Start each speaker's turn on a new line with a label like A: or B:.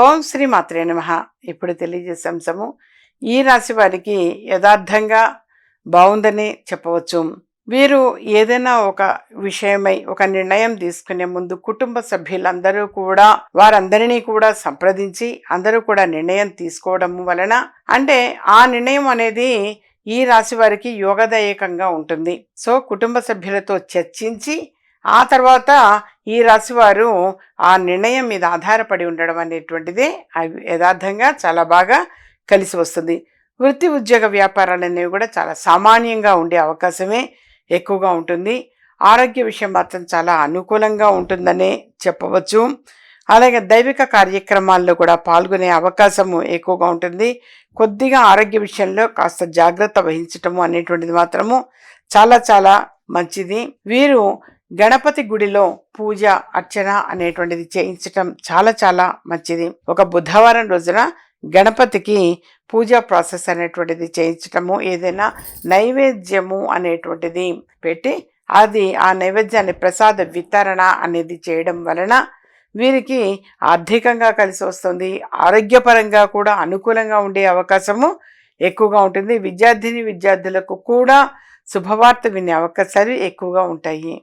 A: ఓం శ్రీ మాత్రే నమః. ఇప్పుడు తెలియజేసే అంశము ఈ రాశి వారికి యథార్థంగా బాగుందని చెప్పవచ్చు. వీరు ఏదైనా ఒక విషయమై ఒక నిర్ణయం తీసుకునే ముందు కుటుంబ సభ్యులందరూ కూడా వారందరినీ కూడా సంప్రదించి అందరూ కూడా నిర్ణయం తీసుకోవడం వలన అంటే ఆ నిర్ణయం అనేది ఈ రాశి వారికి యోగదాయకంగా ఉంటుంది. సో కుటుంబ సభ్యులతో చర్చించి ఆ తర్వాత ఈ రాశివారు ఆ నిర్ణయం మీద ఆధారపడి ఉండడం అనేటువంటిది యథార్థంగా చాలా బాగా కలిసి వస్తుంది. వృత్తి ఉద్యోగ వ్యాపారాలు అనేవి కూడా చాలా సామాన్యంగా ఉండే అవకాశమే ఎక్కువగా ఉంటుంది. ఆరోగ్య విషయం మాత్రం చాలా అనుకూలంగా ఉంటుందనే చెప్పవచ్చు. అలాగే దైవిక కార్యక్రమాల్లో కూడా పాల్గొనే అవకాశము ఎక్కువగా ఉంటుంది. కొద్దిగా ఆరోగ్య విషయంలో కాస్త జాగ్రత్త వహించటము అనేటువంటిది మాత్రము చాలా చాలా మంచిది. వీరు గణపతి గుడిలో పూజ అర్చన అనేటువంటిది చేయించటం చాలా చాలా మంచిది. ఒక బుధవారం రోజున గణపతికి పూజా ప్రాసెస్ అనేటువంటిది చేయించటము, ఏదైనా నైవేద్యము అనేటువంటిది పెట్టి అది ఆ నైవేద్యాన్ని ప్రసాద వితరణ అనేది చేయడం వలన వీరికి ఆర్థికంగా కలిసి వస్తుంది. ఆరోగ్యపరంగా కూడా అనుకూలంగా ఉండే అవకాశము ఎక్కువగా ఉంటుంది. విద్యార్థినులకు కూడా శుభవార్త వినే అవకాశాలు ఎక్కువగా ఉంటాయి.